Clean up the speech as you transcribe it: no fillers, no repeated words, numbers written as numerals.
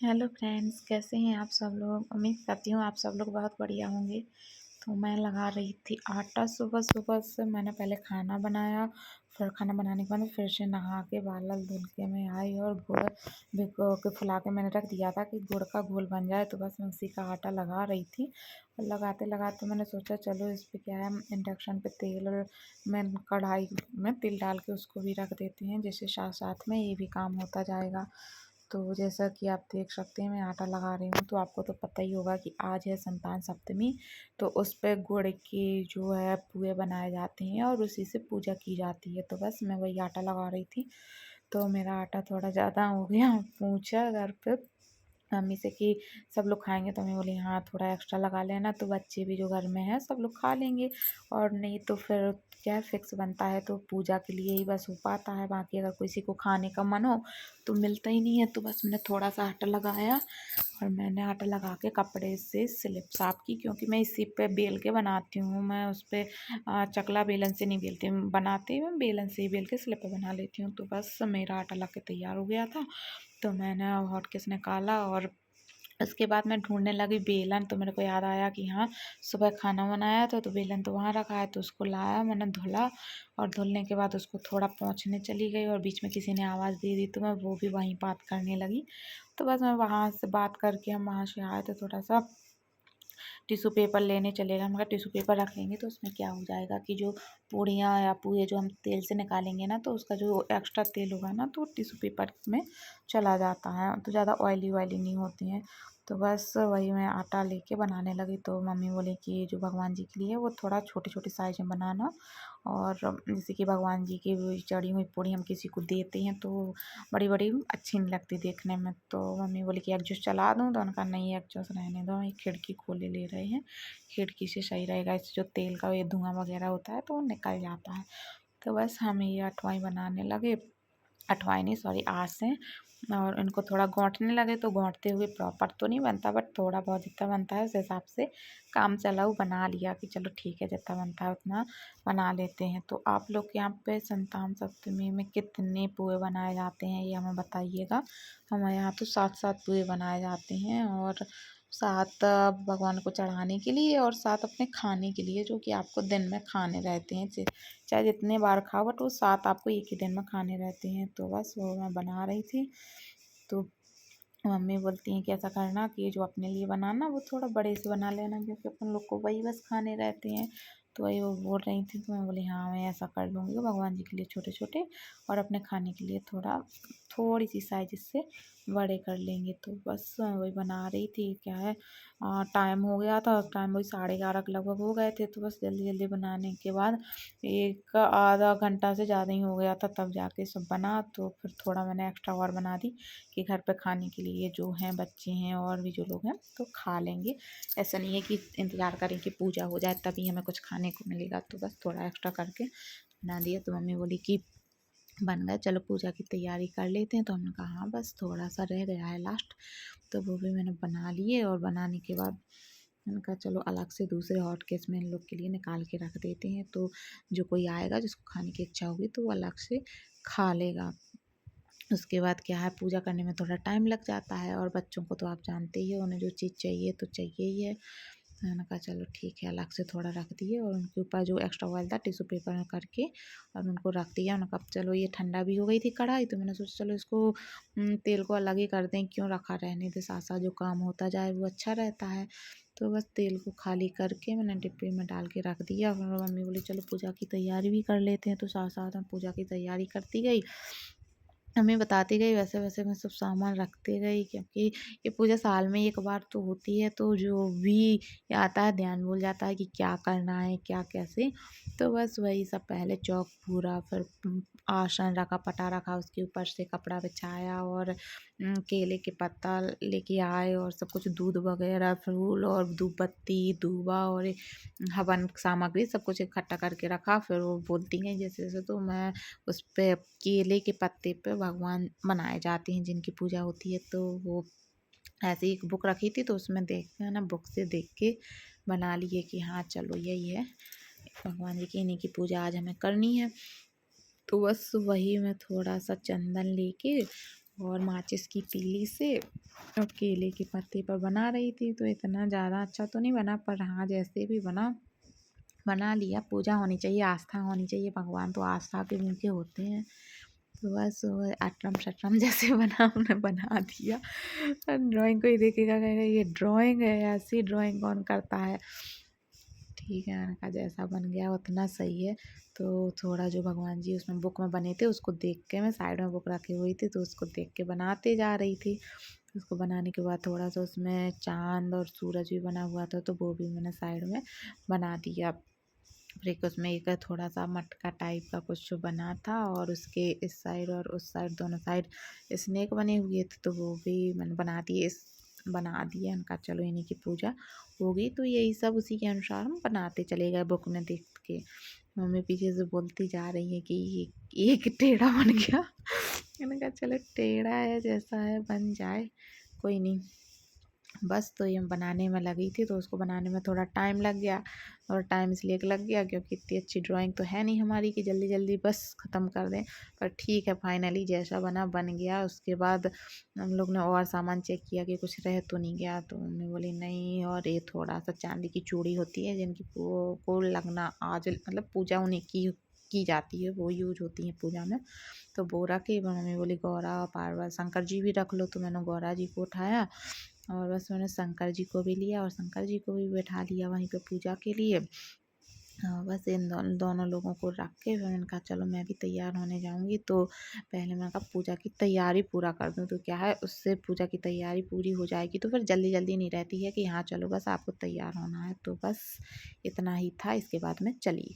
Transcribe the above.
Hello friends, कैसे हैं आप सब लोग। उम्मीद करती हूँ आप सब लोग बहुत बढ़िया होंगे। तो मैं लगा रही थी आटा। सुबह सुबह से मैंने पहले खाना बनाया, फिर खाना बनाने के बाद फिर से नहा के बाल वाल धुल के मैं आई और गुड़ भिगो के फुला के मैंने रख दिया था कि गुड़ का घोल बन जाए। तो बस मैं उसी का आटा लगा रही थी और लगाते लगाते मैंने सोचा चलो इस पर क्या है, इंडक्शन पे तेल और मैं कढ़ाई में तेल डाल के उसको भी रख देती हैं, जिससे साथ साथ में ये भी काम होता जाएगा। तो जैसा कि आप देख सकते हैं मैं आटा लगा रही हूँ। तो आपको तो पता ही होगा कि आज है संतान सप्तमी। तो उस पे गुड़ के जो है पुए बनाए जाते हैं और उसी से पूजा की जाती है। तो बस मैं वही आटा लगा रही थी। तो मेरा आटा थोड़ा ज़्यादा हो गया। पूछा घर पे मम्मी से कि सब लोग खाएंगे, तो मैं बोली हाँ थोड़ा एक्स्ट्रा लगा लेना, तो बच्चे भी जो घर में हैं सब लोग खा लेंगे। और नहीं तो फिर क्या फिक्स बनता है तो पूजा के लिए ही बस हो पाता है। बाकी अगर किसी को खाने का मन हो तो मिलता ही नहीं है। तो बस मैंने थोड़ा सा आटा लगाया और मैंने आटा लगा के कपड़े से स्लिप साफ की, क्योंकि मैं इसी पे बेल के बनाती हूँ। मैं उस पर चकला बेलन से नहीं बेलती, बनाती हूँ बेलन से ही बेल के स्लिप पे बना लेती हूँ। तो बस मेरा आटा लग के तैयार हो गया था। तो मैंने हॉटकेस निकाला और उसके बाद मैं ढूंढने लगी बेलन। तो मेरे को याद आया कि हाँ सुबह खाना बनाया था तो बेलन तो वहाँ रखा है। तो उसको लाया, मैंने धुला और धुलने के बाद उसको थोड़ा पोंछने चली गई और बीच में किसी ने आवाज़ दे दी तो मैं वो भी वहीं बात करने लगी। तो बस मैं वहाँ से बात करके हम वहाँ से आए तो थोड़ा सा टिश्यू पेपर लेने चले गए। मगर टिश्यू पेपर रख लेंगे तो उसमें क्या हो जाएगा कि जो पूड़ियाँ या पुए जो हम तेल से निकालेंगे ना, तो उसका जो एक्स्ट्रा तेल होगा ना तो टिश्यू पेपर में चला जाता है, तो ज़्यादा ऑयली वायली नहीं होती हैं। तो बस वही मैं आटा लेके बनाने लगी। तो मम्मी बोली कि जो भगवान जी के लिए वो थोड़ा छोटे छोटे साइज में बनाना। और जैसे कि भगवान जी की चढ़ी हुई पूड़ी हम किसी को देते हैं तो बड़ी बड़ी अच्छी नहीं लगती देखने में। तो मम्मी बोली कि एग्जॉस्ट चला दूँ, तो उनका नहीं एग्जॉस्ट रहने दो, एक खिड़की खोले ले रहे हैं, खिड़की से सही रहेगा। इससे जो तेल का ये धुआं वगैरह होता है तो वो निकल जाता है। तो बस हम ये अठवाई बनाने लगे, अठवाई नहीं सॉरी आसें। और इनको थोड़ा गौंठने लगे। तो गौंठते हुए प्रॉपर तो नहीं बनता, बट थोड़ा बहुत जितना बनता है उस हिसाब से काम चलाऊ बना लिया कि चलो ठीक है जितना बनता है उतना बना लेते हैं। तो आप लोग के यहाँ पे संतान सप्तमी में कितने पुए बनाए जाते हैं ये हमें बताइएगा। हमारे यहाँ तो 7 7 पुए बनाए जाते हैं, और 7 भगवान को चढ़ाने के लिए और 7 अपने खाने के लिए, जो कि आपको दिन में खाने रहते हैं। चाहे जितने बार खाओ बट वो 7 आपको एक ही दिन में खाने रहते हैं। तो बस वो मैं बना रही थी। तो मम्मी बोलती हैं कि ऐसा करना कि ये जो अपने लिए बनाना वो थोड़ा बड़े से बना लेना, क्योंकि अपन लोग को वही बस खाने रहते हैं। तो वही वो बोल रही थी। तो मैं बोली हाँ मैं ऐसा कर लूँगी, भगवान जी के लिए छोटे छोटे और अपने खाने के लिए थोड़ी सी साइज इससे बड़े कर लेंगे। तो बस वही बना रही थी। क्या है टाइम हो गया था, टाइम वही 11:30 के लगभग हो गए थे। तो बस जल्दी जल्दी बनाने के बाद एक आधा घंटा से ज़्यादा ही हो गया था तब जाके सब बना। तो फिर थोड़ा मैंने एक्स्ट्रा और बना दी कि घर पे खाने के लिए जो हैं बच्चे हैं और भी जो लोग हैं तो खा लेंगे। ऐसा नहीं है कि इंतज़ार करें कि पूजा हो जाए तभी हमें कुछ खाने को मिलेगा। तो बस थोड़ा एक्स्ट्रा करके बना दिया। तो मम्मी बोली कि बन गए, चलो पूजा की तैयारी कर लेते हैं। तो हमने कहा हाँ बस थोड़ा सा रह गया है लास्ट। तो वो भी मैंने बना लिए और बनाने के बाद मैंने कहा चलो अलग से दूसरे हॉट केस में इन लोग के लिए निकाल के रख देते हैं। तो जो कोई आएगा जिसको खाने की इच्छा होगी तो वो अलग से खा लेगा। उसके बाद क्या है पूजा करने में थोड़ा टाइम लग जाता है, और बच्चों को तो आप जानते ही हो उन्हें जो चीज़ चाहिए तो चाहिए ही है। तो मैंने कहा चलो ठीक है, अलग से थोड़ा रख दिए और उनके ऊपर जो एक्स्ट्रा ऑयल था टिश्यू पेपर में करके और उनको रख दिया। उन्होंने कहा चलो ये ठंडा भी हो गई थी कढ़ाई, तो मैंने सोचा चलो इसको तेल को अलग ही कर दें, क्यों रखा रहने दे, साथ साथ जो काम होता जाए वो अच्छा रहता है। तो बस तेल को खाली करके मैंने डिब्बे में डाल के रख दिया। और मम्मी बोली चलो पूजा की तैयारी भी कर लेते हैं। तो साथ साथ मैं पूजा की तैयारी करती गई, हमें बताती गई, वैसे वैसे मैं सब सामान रखते गई, क्योंकि ये पूजा साल में एक बार तो होती है। तो जो भी आता है ध्यान भूल जाता है कि क्या करना है क्या कैसे। तो बस वही सब पहले चौक पूरा, फिर आसन रखा, पटा रखा, उसके ऊपर से कपड़ा बिछाया और केले के पत्ता लेके आए और सब कुछ दूध वगैरह फूल और धूप बत्ती दूबा और हवन सामग्री सब कुछ इकट्ठा करके रखा। फिर वो बोलती हैं जैसे जैसे, तो मैं उस पे केले के पत्ते पे भगवान बनाए जाते हैं जिनकी पूजा होती है। तो वो ऐसे ही एक बुक रखी थी तो उसमें देख के ना बुक से देख के बना लिए कि हाँ चलो यही है भगवान जी की, इन्हीं की पूजा आज हमें करनी है। तो बस वही मैं थोड़ा सा चंदन लेके और माचिस की तीली से और केले के पत्ते पर बना रही थी। तो इतना ज़्यादा अच्छा तो नहीं बना, पर हाँ जैसे भी बना बना लिया। पूजा होनी चाहिए, आस्था होनी चाहिए, भगवान तो आस्था के भूखे होते हैं। तो बस वो अटरम शटरम जैसे बना हमने बना दिया। ड्राइंग कोई देखेगा कहेगा ये ड्राइंग है, ऐसी ड्राइंग कौन करता है। ठीक है, मैंने कहा जैसा बन गया उतना सही है। तो थोड़ा जो भगवान जी उसमें बुक में बने थे उसको देख के, मैं साइड में बुक रखी हुई थी तो उसको देख के बनाते जा रही थी। उसको बनाने के बाद थोड़ा सा उसमें चाँद और सूरज भी बना हुआ था तो वो भी मैंने साइड में बना दिया। फिर एक उसमें एक थोड़ा सा मटका टाइप का कुछ बना था और उसके इस साइड और उस साइड दोनों साइड स्नेक बने हुए थे तो वो भी मैंने बना दिए। उनका चलो इन्हीं की पूजा होगी। तो यही सब उसी के अनुसार हम बनाते चले गए बुक में देख के। मम्मी पीछे से बोलती जा रही है कि ये एक टेढ़ा बन गया। मैंने कहा चलो टेढ़ा है, जैसा है बन जाए, कोई नहीं। बस तो ये बनाने में लगी थी तो उसको बनाने में थोड़ा टाइम लग गया। और टाइम इसलिए लग गया क्योंकि इतनी अच्छी ड्राइंग तो है नहीं हमारी कि जल्दी जल्दी बस ख़त्म कर दें। पर ठीक है, फाइनली जैसा बना बन गया। उसके बाद हम लोग ने और सामान चेक किया कि कुछ रह तो नहीं गया। तो मम्मी बोली नहीं, और ये थोड़ा सा चांदी की चूड़ी होती है जिनकी को लगना आज मतलब पूजा उन्हीं की जाती है, वो यूज होती है पूजा में। तो वो रखे। मम्मी बोली गौरा पार्वती शंकर जी भी रख लो। तो मैंने गौरा जी को उठाया और बस मैंने शंकर जी को भी लिया और शंकर जी को भी बैठा लिया वहीं पे पूजा के लिए। बस इन दोनों लोगों को रख के फिर मैंने कहा चलो मैं भी तैयार होने जाऊंगी। तो पहले मैंने कहा पूजा की तैयारी पूरा कर दूं। तो क्या है, उससे पूजा की तैयारी पूरी हो जाएगी तो फिर जल्दी जल्दी नहीं रहती है कि हाँ चलो बस आपको तैयार होना है। तो बस इतना ही था, इसके बाद मैं चली गई।